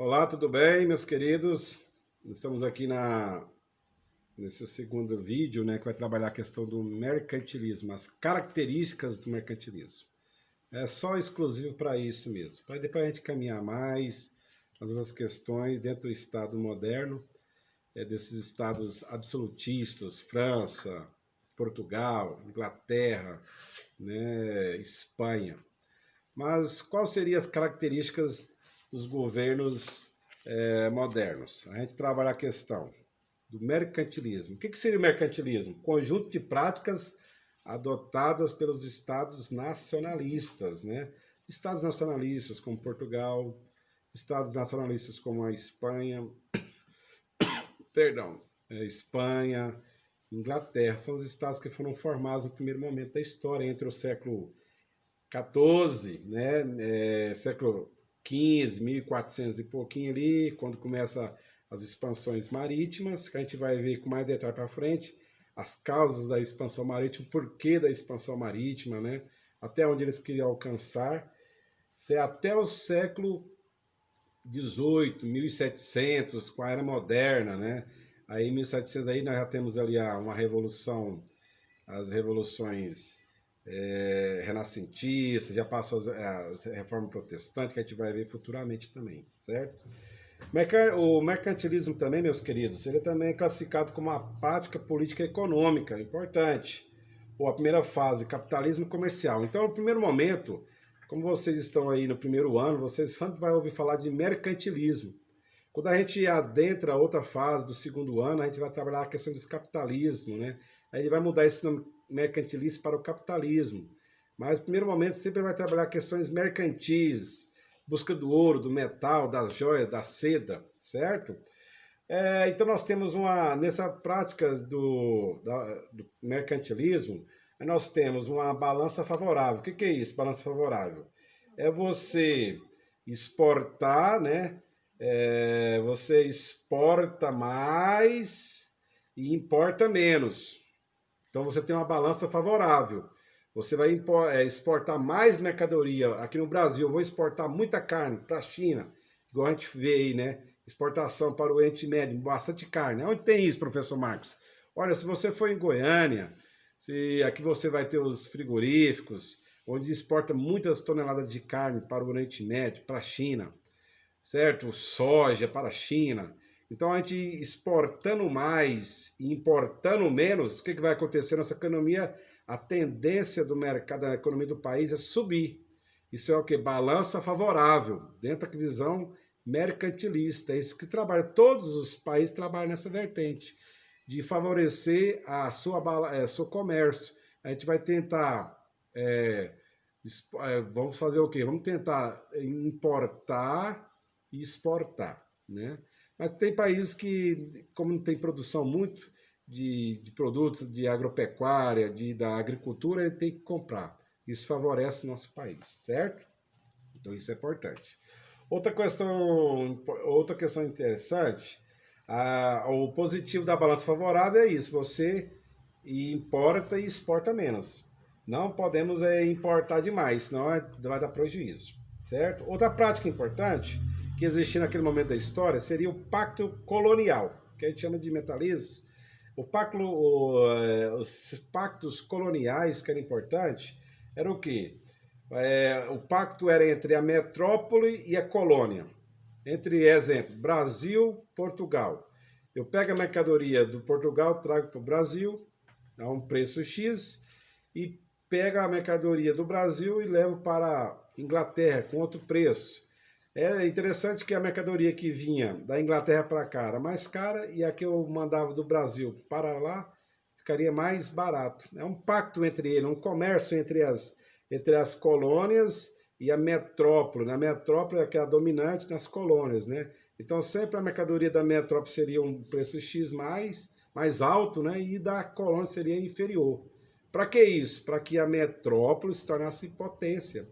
Olá, tudo bem, meus queridos? Estamos aqui nesse segundo vídeo, né, que vai trabalhar a questão do mercantilismo, as características do mercantilismo. É só exclusivo para isso mesmo, para depois a gente caminhar mais nas outras questões dentro do Estado moderno, desses estados absolutistas, França, Portugal, Inglaterra, né, Espanha. Mas quais seriam as características dos governos modernos? A gente trabalha a questão do mercantilismo. O que seria o mercantilismo? Conjunto de práticas adotadas pelos estados nacionalistas, né? Estados nacionalistas como Portugal, estados nacionalistas como a Espanha, Espanha, Inglaterra, são os estados que foram formados no primeiro momento da história, entre o século 14, né, século 15, 1400 e pouquinho ali, quando começa as expansões marítimas, que a gente vai ver com mais detalhe para frente, as causas da expansão marítima, o porquê da expansão marítima, né, até onde eles queriam alcançar, até o século 18, 1700, com a era moderna, né, aí em 1700 aí nós já temos ali uma revolução, as revoluções renascentista, já passou as reformas protestantes, que a gente vai ver futuramente também, certo? O mercantilismo também, meus queridos, ele também é classificado como uma prática política econômica, importante. Ou a primeira fase, capitalismo comercial. Então, no primeiro momento, como vocês estão aí no primeiro ano, vocês sempre vão ouvir falar de mercantilismo. Quando a gente adentra a outra fase do segundo ano, a gente vai trabalhar a questão desse capitalismo, né? Aí ele vai mudar esse nome mercantilismo para o capitalismo. Mas no primeiro momento sempre vai trabalhar questões mercantis, busca do ouro, do metal, das joias, da seda, certo? Então nós temos nessa prática do mercantilismo, nós temos uma balança favorável. O que é isso, balança favorável? É você exportar, né? Você exporta mais e importa menos. Então você tem uma balança favorável. Você vai exportar mais mercadoria. Aqui no Brasil, eu vou exportar muita carne para a China, igual a gente vê aí, né? Exportação para o Oriente Médio, bastante carne. Onde tem isso, professor Marcos? Olha, se você for em Goiânia, aqui você vai ter os frigoríficos, onde exporta muitas toneladas de carne para o Oriente Médio, para a China, certo? Soja para a China. Então, a gente exportando mais e importando menos, o que vai acontecer nessa economia? A tendência do mercado, da economia do país é subir. Isso é o que? Balança favorável, dentro da visão mercantilista. É isso que trabalha. Todos os países trabalham nessa vertente, de favorecer seu comércio. A gente vai tentar... vamos fazer o quê? Vamos tentar importar e exportar, né? Mas tem países que, como não tem produção muito de produtos de agropecuária, da agricultura, ele tem que comprar. Isso favorece o nosso país, certo? Então isso é importante. Outra questão interessante, o positivo da balança favorável é isso, você importa e exporta menos. Não podemos importar demais, senão vai dar prejuízo, certo? Outra prática importante que existia naquele momento da história seria o pacto colonial, que a gente chama de mentalismo. Os pactos coloniais, que era importante, era o quê? O pacto era entre a metrópole e a colônia. Entre, exemplo, Brasil, Portugal. Eu pego a mercadoria do Portugal, trago para o Brasil, a um preço X, e pego a mercadoria do Brasil e levo para a Inglaterra com outro preço. É interessante que a mercadoria que vinha da Inglaterra para cá era mais cara e a que eu mandava do Brasil para lá ficaria mais barato. É um pacto entre eles, um comércio entre as colônias e a metrópole. A metrópole é que é a dominante nas colônias, né? Então sempre a mercadoria da metrópole seria um preço X mais alto, né? E da colônia seria inferior. Para que isso? Para que a metrópole se tornasse potência.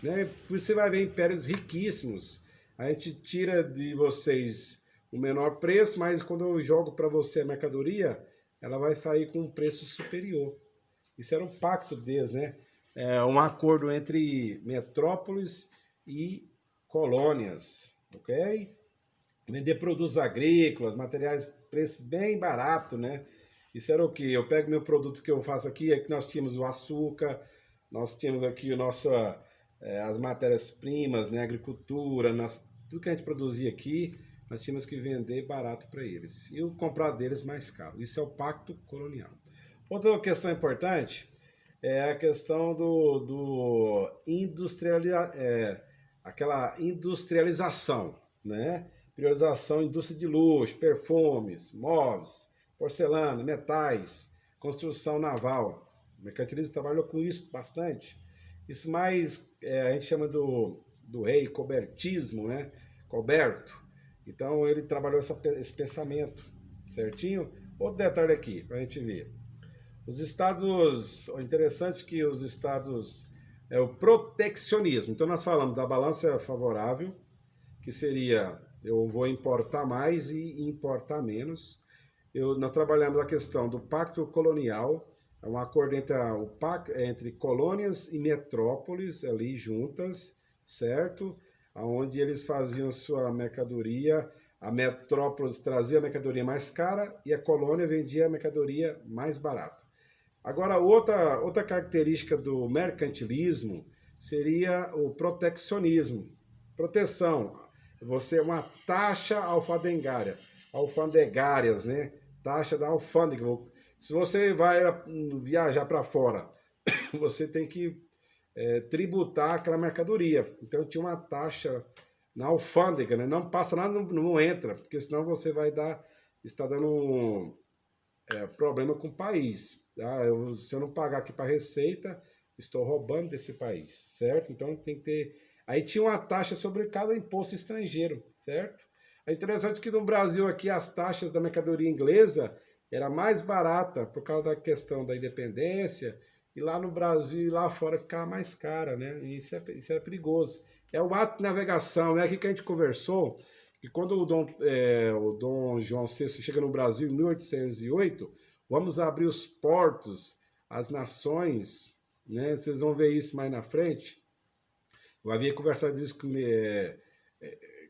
Né? Você vai ver impérios riquíssimos. A gente tira de vocês o menor preço, mas quando eu jogo para você a mercadoria, ela vai sair com um preço superior. Isso era um pacto deles, né? Um acordo entre metrópoles e colônias, ok? vender produtos agrícolas, materiais, preço bem barato, né? Isso era o que? Eu pego meu produto que eu faço aqui, aqui nós tínhamos o açúcar, nós tínhamos aqui o nosso, as matérias-primas, né? Agricultura, tudo que a gente produzia aqui, nós tínhamos que vender barato para eles. E o comprar deles mais caro. Isso é o pacto colonial. Outra questão importante é a questão do aquela industrialização, né? Priorização, indústria de luxo, perfumes, móveis, porcelana, metais, construção naval. O mercantilismo trabalhou com isso bastante. Isso mais a gente chama do rei cobertismo, né? Coberto. Então ele trabalhou esse pensamento, certinho? Outro detalhe aqui, para a gente ver. Os estados, o interessante é que os estados é o proteccionismo. Então nós falamos da balança favorável, que seria eu vou importar mais e importar menos. Nós trabalhamos a questão do pacto colonial, é um acordo entre colônias e metrópoles ali juntas, certo? Onde eles faziam sua mercadoria, a metrópole trazia a mercadoria mais cara e a colônia vendia a mercadoria mais barata. Agora, outra característica do mercantilismo seria o proteccionismo. Proteção. Você é uma taxa alfandegárias, né? Taxa da alfândega. Se você vai viajar para fora, você tem que tributar aquela mercadoria. Então tinha uma taxa na alfândega, né? Não passa nada, não entra, porque senão você está dando problema com o país. Se eu não pagar aqui para a Receita, estou roubando desse país, certo? Então tem que ter. Aí tinha uma taxa sobre cada imposto estrangeiro, certo? É interessante que no Brasil aqui as taxas da mercadoria inglesa era mais barata por causa da questão da independência, e lá no Brasil e lá fora ficava mais cara, né? E isso é perigoso. É o ato de navegação, é aqui que a gente conversou, que quando o Dom João VI chega no Brasil em 1808, vamos abrir os portos, as nações, né? Vocês vão ver isso mais na frente. Eu havia conversado isso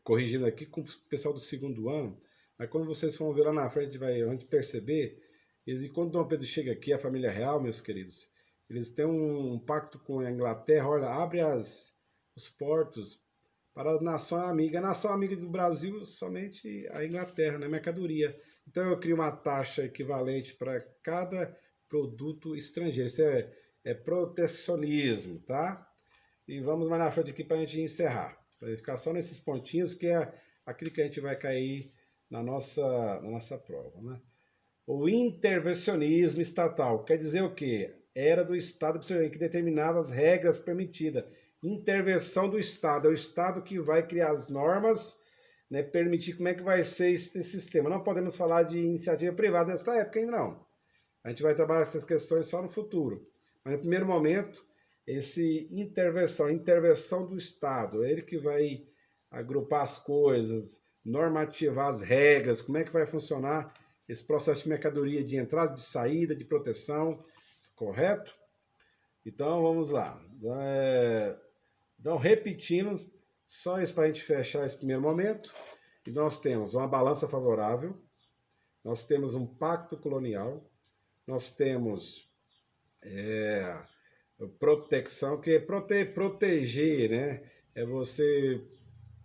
corrigindo aqui com o pessoal do segundo ano, mas quando vocês vão ver lá na frente, a gente perceber, e quando Dom Pedro chega aqui, a família real, meus queridos, eles têm um pacto com a Inglaterra, olha, abre os portos para a nação amiga. A nação amiga do Brasil, somente a Inglaterra, na mercadoria. Então eu crio uma taxa equivalente para cada produto estrangeiro. Isso é protecionismo, tá? E vamos mais na frente aqui para a gente encerrar. Para ficar só nesses pontinhos, que é aquilo que a gente vai cair na nossa prova, né? O intervencionismo estatal quer dizer o quê? Era do Estado que determinava as regras permitidas. Intervenção do Estado. É o Estado que vai criar as normas, né, permitir como é que vai ser esse sistema. Não podemos falar de iniciativa privada nesta época ainda não. A gente vai trabalhar essas questões só no futuro. Mas no primeiro momento, intervenção do Estado. É ele que vai agrupar as coisas, normativar as regras, como é que vai funcionar esse processo de mercadoria de entrada, de saída, de proteção, correto? Então, vamos lá. Então, repetindo, só isso para a gente fechar esse primeiro momento. E nós temos uma balança favorável, nós temos um pacto colonial, nós temos proteção, que é proteger, né? É você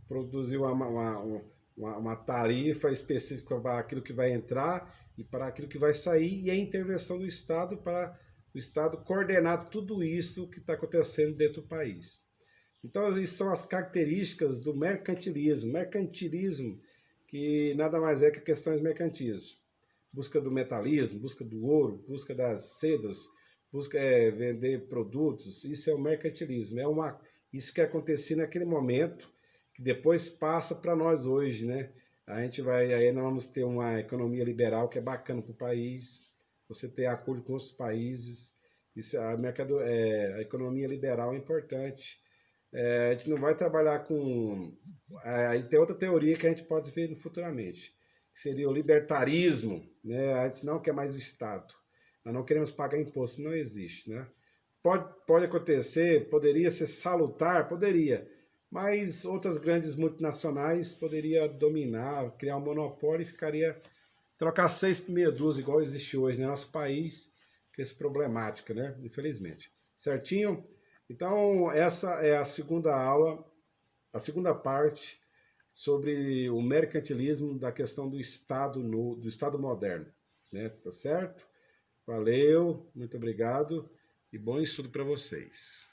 produzir uma tarifa específica para aquilo que vai entrar e para aquilo que vai sair, e a intervenção do Estado para o Estado coordenar tudo isso que está acontecendo dentro do país. Então, isso são as características do mercantilismo. Mercantilismo, que nada mais é que questões mercantis. Busca do metalismo, busca do ouro, busca das sedas, busca vender produtos. Isso é o mercantilismo. Isso que acontecia naquele momento, que depois passa para nós hoje, né? Aí nós vamos ter uma economia liberal que é bacana para o país, você ter acordo com outros países. Isso, a economia liberal é importante. A gente não vai trabalhar com... Aí tem outra teoria que a gente pode ver futuramente, que seria o libertarismo, né? A gente não quer mais o Estado, nós não queremos pagar imposto, não existe, né? Pode acontecer, poderia ser salutar, poderia, mas outras grandes multinacionais poderia dominar, criar um monopólio e ficaria trocar 6 por meia dúzia, igual existe hoje no nosso país, que é essa problemática, né? Infelizmente. Certinho? Então, essa é a segunda aula, a segunda parte sobre o mercantilismo da questão do Estado do Estado moderno, né? Tá certo? Valeu, muito obrigado e bom estudo para vocês.